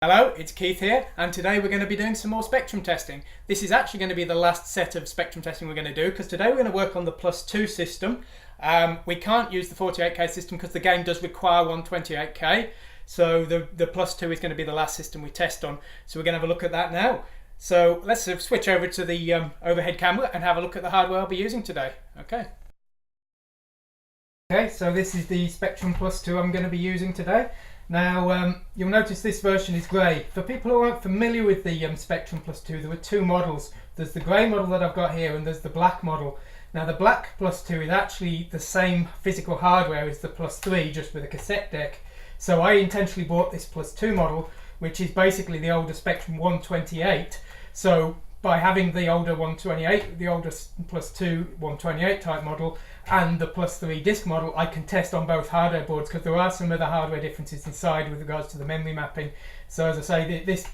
Hello, it's Keith here, and today we're going to be doing some more spectrum testing. This is actually going to be the last set of spectrum testing we're going to do, because today we're going to work on the +2 system. We can't use the 48K system because the game does require 128K, so the +2 is going to be the last system we test on. So we're going to have a look at that now. So let's switch over to the overhead camera and have a look at the hardware I'll be using today. Okay, so this is the Spectrum +2 I'm going to be using today. Now, you'll notice this version is grey. For people who aren't familiar with the Spectrum +2, there were two models. There's the grey model that I've got here, and there's the black model. Now, the black +2 is actually the same physical hardware as the +3, just with a cassette deck. So I intentionally bought this +2 model, which is basically the older Spectrum 128. So by having the older 128, the older +2 128 type model, and the +3 disc model, I can test on both hardware boards, because there are some other hardware differences inside with regards to the memory mapping. So as I say, this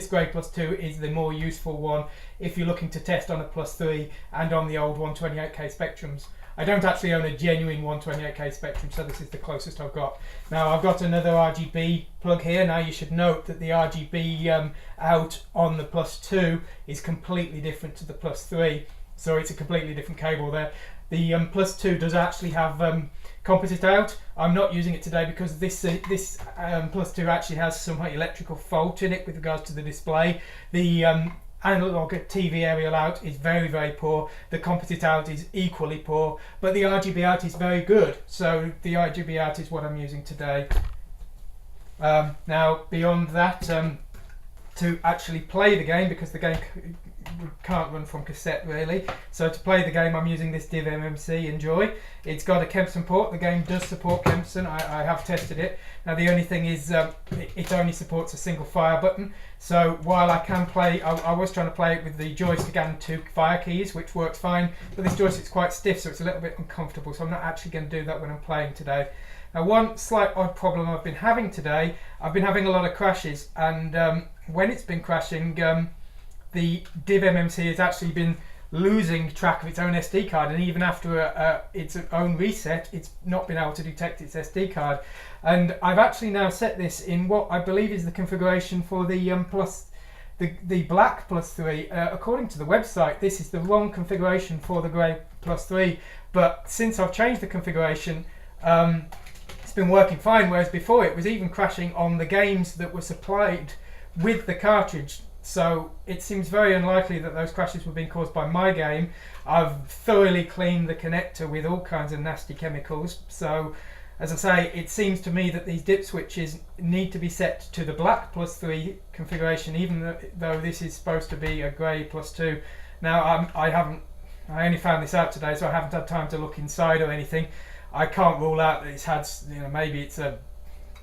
grey +2 is the more useful one if you're looking to test on a +3 and on the old 128K Spectrums. I don't actually own a genuine 128K Spectrum, so this is the closest I've got. Now, I've got another RGB plug here. Now, you should note that the RGB out on the +2 is completely different to the +3, so it's a completely different cable there. The +2 does actually have composite out. I'm not using it today because this +2 actually has some electrical fault in it with regards to the display. The analog TV aerial out is very, very poor. The composite out is equally poor, but the RGB out is very good. So the RGB out is what I'm using today. Now, beyond that, to actually play the game, because the game can't run from cassette really, so to play the game I'm using this Div MMC Enjoy. It's got a Kempson port. The game does support Kempson. I have tested it. Now, the only thing is it only supports a single fire button, so while I can play, I was trying to play it with the joystick and 2 fire keys, which works fine, but this joystick's quite stiff, so it's a little bit uncomfortable, so I'm not actually going to do that when I'm playing today. Now, one slight odd problem I've been having today, I've been having a lot of crashes, and when it's been crashing, the Div MMC has actually been losing track of its own SD card, and even after its own reset, it's not been able to detect its SD card. And I've actually now set this in what I believe is the configuration for the the black +3. According to the website, this is the wrong configuration for the grey +3, but since I've changed the configuration, it's been working fine, whereas before it was even crashing on the games that were supplied with the cartridge. So it seems very unlikely that those crashes were being caused by my game. I've thoroughly cleaned the connector with all kinds of nasty chemicals. So, as I say, it seems to me that these dip switches need to be set to the black +3 configuration, even though this is supposed to be a grey +2. Now, I only found this out today, so I haven't had time to look inside or anything. I can't rule out that it's had, maybe it's a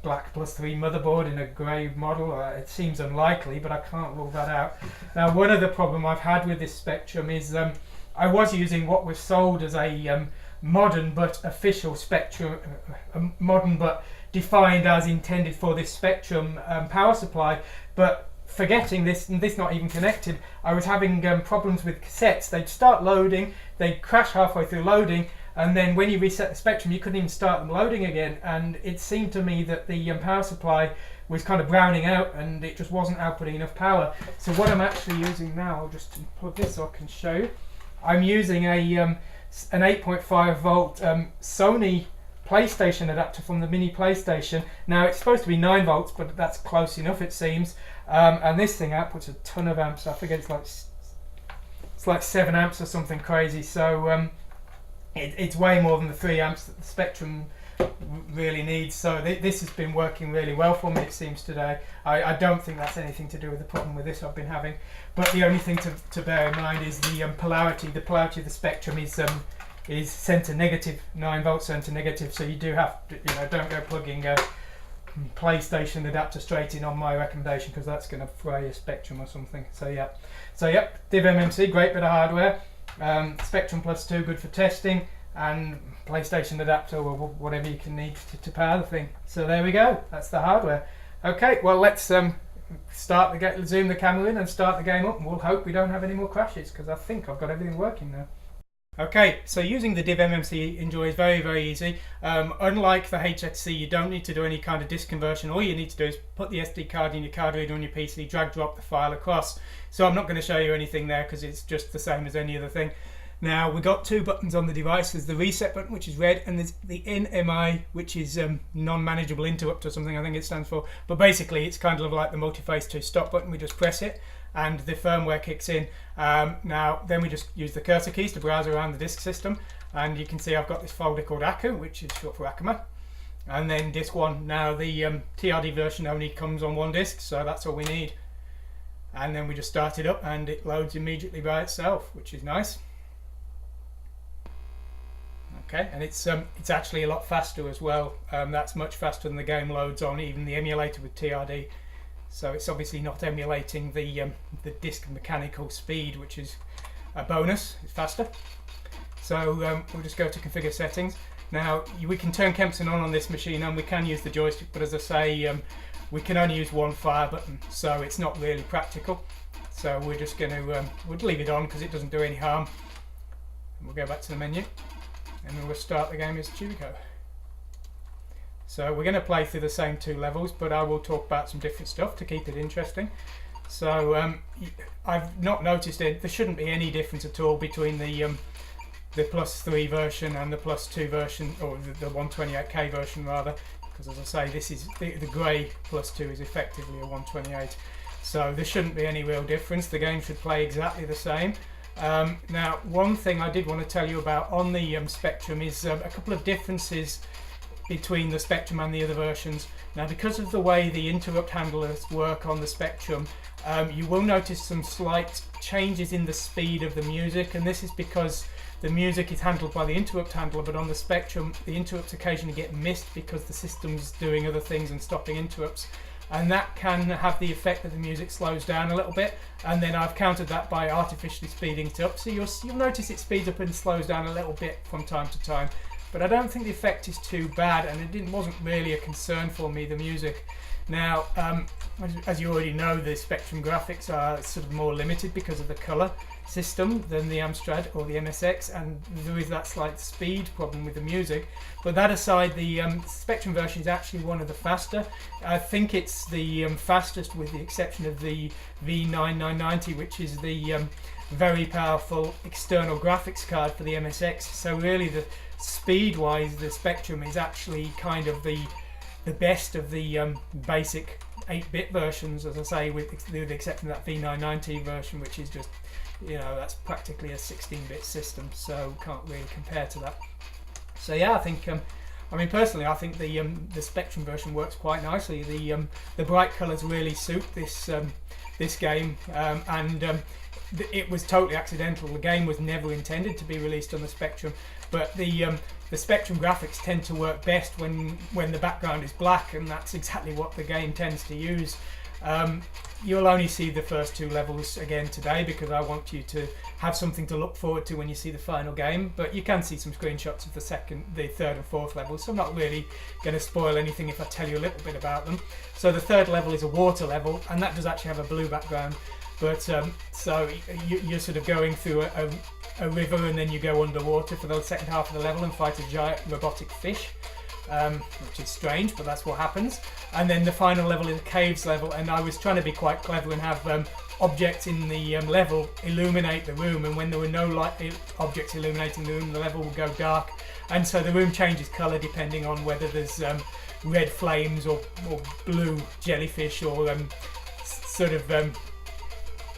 black +3 motherboard in a grey model. It seems unlikely, but I can't rule that out. Now, one other problem I've had with this Spectrum is I was using what was sold as a modern but official Spectrum, modern but defined as intended for this Spectrum power supply, but forgetting this, and this not even connected, I was having problems with cassettes. They'd start loading, they'd crash halfway through loading, and then when you reset the Spectrum, you couldn't even start them loading again. And it seemed to me that the power supply was kind of browning out, and it just wasn't outputting enough power. So what I'm actually using now, I'll just plug this so I can show you. I'm using an 8.5 volt Sony PlayStation adapter from the mini PlayStation. Now, it's supposed to be 9 volts, but that's close enough, it seems. And this thing outputs a ton of amps. I forget, it's like 7 amps or something crazy. So it's way more than the 3 amps that the Spectrum really needs. So this has been working really well for me, it seems, today. I don't think that's anything to do with the problem with this I've been having. But the only thing to bear in mind is the polarity. The polarity of the Spectrum is center negative, 9 volts center negative. So you do have to, don't go plugging a PlayStation adapter straight in on my recommendation, because that's going to fray a Spectrum or something. So yep, Div MMC, great bit of hardware. Spectrum +2, good for testing, and PlayStation adapter or whatever you can need to power the thing. So there we go, that's the hardware. Okay, well, let's zoom the camera in and start the game up, and we'll hope we don't have any more crashes, because I think I've got everything working now. Okay, so using the div MMC Enjoy is very, very easy. Unlike the HXC, you don't need to do any kind of disk conversion. All you need to do is put the SD card in your card reader on your PC, drag drop the file across. So I'm not going to show you anything there because it's just the same as any other thing. Now, we've got two buttons on the device. There's the reset button, which is red, and there's the NMI, which is non-manageable interrupt or something, I think it stands for. But basically, it's kind of like the multi-phase 2 stop button. We just press it, and the firmware kicks in. Now, then we just use the cursor keys to browse around the disk system. And you can see I've got this folder called Aku, which is short for Akuma. And then disk 1. Now, the TRD version only comes on one disk, so that's all we need. And then we just start it up, and it loads immediately by itself, which is nice. Okay, and it's actually a lot faster as well. That's much faster than the game loads on even the emulator with TRD. So it's obviously not emulating the disk mechanical speed, which is a bonus. It's faster. So we'll just go to configure settings. Now we can turn Kempson on this machine, and we can use the joystick, but as I say, we can only use one fire button, so it's not really practical. So we're just going to we'll leave it on because it doesn't do any harm. And we'll go back to the menu. And we'll start the game as Chibi Akumas. So we're going to play through the same two levels, but I will talk about some different stuff to keep it interesting. So I've not noticed it. There shouldn't be any difference at all between the +3 version and the +2 version, or the 128K version rather, because as I say, this is the grey +2 is effectively a 128. So there shouldn't be any real difference. The game should play exactly the same. Now, one thing I did want to tell you about on the Spectrum is a couple of differences between the Spectrum and the other versions. Now, because of the way the interrupt handlers work on the Spectrum, you will notice some slight changes in the speed of the music, and this is because the music is handled by the interrupt handler, but on the Spectrum the interrupts occasionally get missed because the system's doing other things and stopping interrupts. And that can have the effect that the music slows down a little bit, and then I've countered that by artificially speeding it up. So you'll notice it speeds up and slows down a little bit from time to time, but I don't think the effect is too bad, and it wasn't really a concern for me, the music. Now, as you already know, the Spectrum graphics are sort of more limited because of the colour system than the Amstrad or the MSX, and there is that slight speed problem with the music. But that aside, the Spectrum version is actually one of the faster. I think it's the fastest with the exception of the V9990, which is the very powerful external graphics card for the MSX. So really, the speed-wise, the Spectrum is actually kind of the best of the basic 8-bit versions, as I say, with the exception of that V990 version, which is just, you know, that's practically a 16-bit system, so can't really compare to that. So yeah, I think, I mean, personally, I think the Spectrum version works quite nicely. The bright colours really suit this game, and it was totally accidental. The game was never intended to be released on the Spectrum, but the Spectrum graphics tend to work best when the background is black, and that's exactly what the game tends to use. You'll only see the first two levels again today because I want you to have something to look forward to when you see the final game, but you can see some screenshots of the third and fourth levels, so I'm not really going to spoil anything if I tell you a little bit about them. So the third level is a water level, and that does actually have a blue background, but so you're sort of going through a river, and then you go underwater for the second half of the level and fight a giant robotic fish, which is strange, but that's what happens. And then the final level is a caves level, and I was trying to be quite clever and have objects in the level illuminate the room, and when there were no light objects illuminating the room, the level will go dark, and so the room changes colour depending on whether there's red flames or blue jellyfish or sort of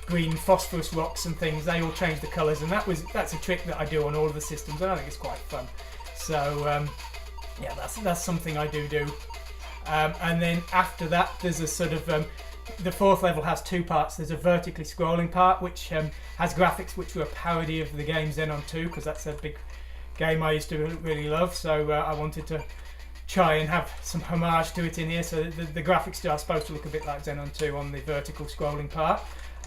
green phosphorus rocks and things. They all change the colours, and that's a trick that I do on all of the systems, and I think it's quite fun. So yeah, that's something I do. And then after that, there's a sort of the fourth level has two parts. There's a vertically scrolling part which has graphics which were a parody of the game Xenon 2, because that's a big game I used to really love. So I wanted to try and have some homage to it in here. So the graphics are supposed to look a bit like Xenon 2 on the vertical scrolling part.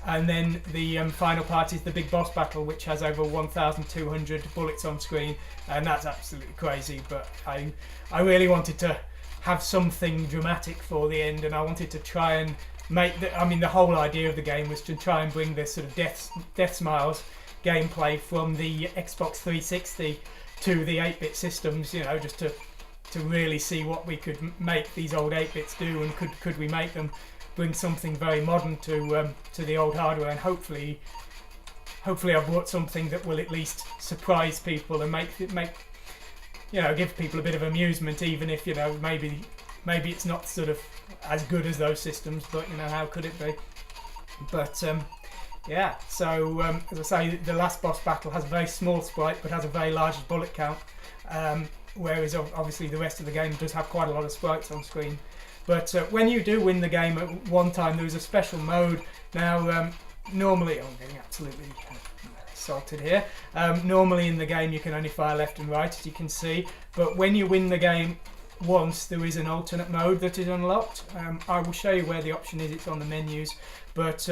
And then the final part is the big boss battle, which has over 1,200 bullets on screen, and that's absolutely crazy. But I really wanted to have something dramatic for the end, and I wanted to try and make the whole idea of the game was to try and bring this sort of death smiles gameplay from the Xbox 360 to the 8-bit systems, you know, just to really see what we could make these old 8-bits do, and could we make them bring something very modern to the old hardware, and hopefully I've brought something that will at least surprise people and make you know, give people a bit of amusement, even if, you know, maybe it's not sort of as good as those systems, but, you know, how could it be? But yeah, so as I say, the last boss battle has a very small sprite but has a very large bullet count, whereas obviously the rest of the game does have quite a lot of sprites on screen. But when you do win the game at one time, there's a special mode. Now, normally, I'm getting absolutely assaulted here. Normally in the game you can only fire left and right, as you can see, but when you win the game once, there is an alternate mode that is unlocked. I will show you where the option is, it's on the menus, but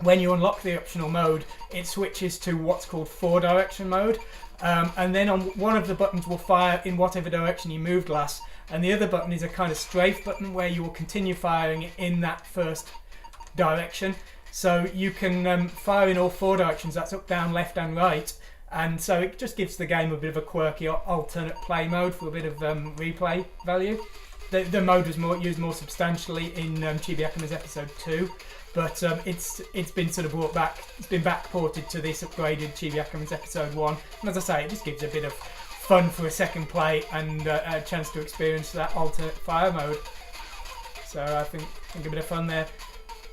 when you unlock the optional mode, it switches to what's called 4-direction mode, and then on one of the buttons will fire in whatever direction you moved last, and the other button is a kind of strafe button where you will continue firing in that first direction. So you can fire in all 4 directions, that's up, down, left and right, and so it just gives the game a bit of a quirky alternate play mode for a bit of replay value. The mode was used more substantially in Chibi Akumas episode 2, but it's been sort of brought back, it's been backported to this upgraded Chibi Akumas episode 1, and as I say, it just gives a bit of fun for a second play and a chance to experience that alternate fire mode. So I think a bit of fun there.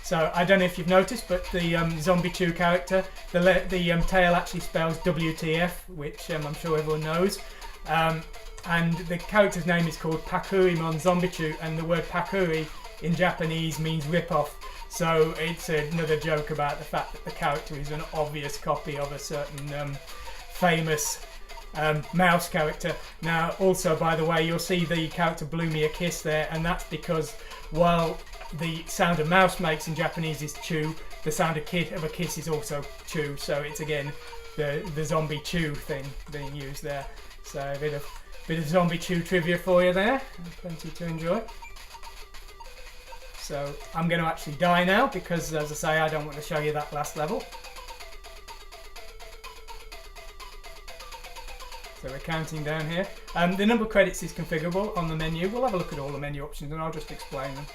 So I don't know if you've noticed, but the Zombie Chew character, the tail actually spells WTF, which I'm sure everyone knows. And the character's name is called Pakurimon Zombie Chew, and the word Pakuri in Japanese means rip-off. So it's another joke about the fact that the character is an obvious copy of a certain famous mouse character. Now, also, by the way, you'll see the character blew me a kiss there, and that's because while the sound a mouse makes in Japanese is chew, the sound of a kiss is also chew, so it's again the zombie chew thing being used there. So a bit of zombie chew trivia for you there, plenty to enjoy. So I'm going to actually die now because, as I say, I don't want to show you that last level. So we're counting down here. The number of credits is configurable on the menu. We'll have a look at all the menu options and I'll just explain them.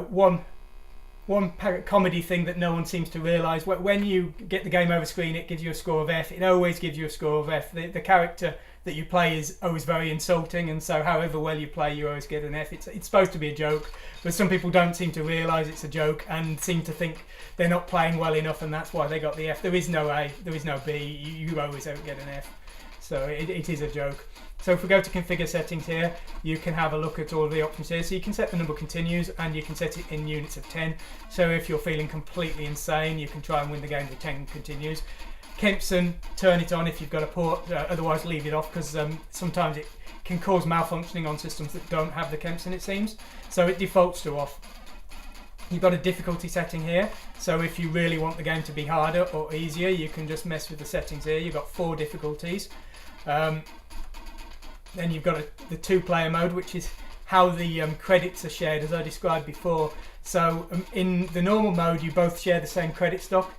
One comedy thing that no one seems to realise, when you get the game over screen, it gives you a score of F. It always gives you a score of F. The character that you play is always very insulting, and so however well you play, you always get an F. It's supposed to be a joke, but some people don't seem to realise it's a joke and seem to think they're not playing well enough, and that's why they got the F. There is no A, there is no B. You always get an F. So it is a joke. So if we go to configure settings here, you can have a look at all the options here. So you can set the number continues and you can set it in units of 10. So if you're feeling completely insane, you can try and win the game with 10 continues. Kempson, turn it on if you've got a port, otherwise leave it off, because sometimes it can cause malfunctioning on systems that don't have the Kempson, it seems. So it defaults to off. You've got a difficulty setting here, so if you really want the game to be harder or easier, you can just mess with the settings here. You've got 4 difficulties. Then you've got the 2-player mode, which is how the credits are shared, as I described before. So in the normal mode, you both share the same credit stock,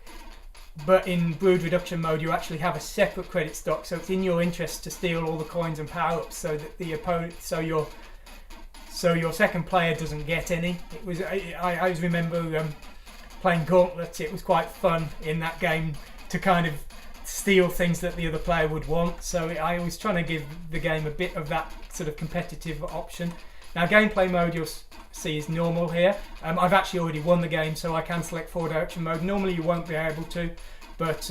but in Brood Reduction mode, you actually have a separate credit stock. So it's in your interest to steal all the coins and power-ups, so that the opponent, so your second player doesn't get any. It was I always remember playing Gauntlet. It was quite fun in that game to kind of steal things that the other player would want, so I was trying to give the game a bit of that sort of competitive option. Now gameplay mode you'll see is normal here. I've actually already won the game, so I can select 4-direction mode. Normally you won't be able to, but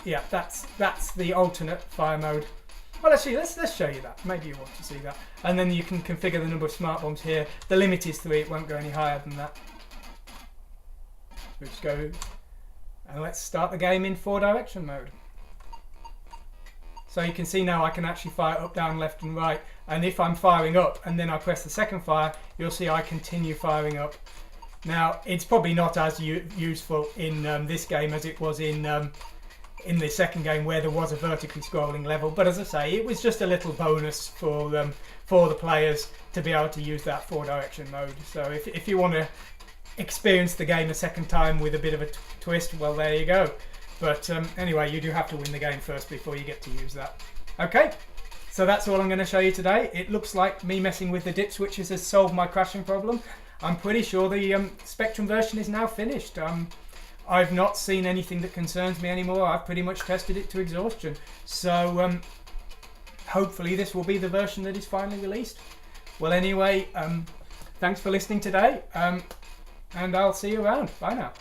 yeah, that's the alternate fire mode. Well, actually, let's show you that. Maybe you want to see that. And then you can configure the number of smart bombs here. The limit is 3, it won't go any higher than that. Let's go and let's start the game in 4-direction mode. So you can see now I can actually fire up, down, left and right, and if I'm firing up and then I press the second fire, you'll see I continue firing up. Now it's probably not as useful in this game as it was in the second game, where there was a vertically scrolling level, but as I say, it was just a little bonus for the players to be able to use that 4-direction mode. So if you want to experience the game a second time with a bit of a twist, well, there you go. But anyway, you do have to win the game first before you get to use that. Okay, so that's all I'm going to show you today. It looks like me messing with the dip switches has solved my crashing problem. I'm pretty sure the Spectrum version is now finished. I've not seen anything that concerns me anymore. I've pretty much tested it to exhaustion. So hopefully this will be the version that is finally released. Well, anyway, thanks for listening today, and I'll see you around. Bye now.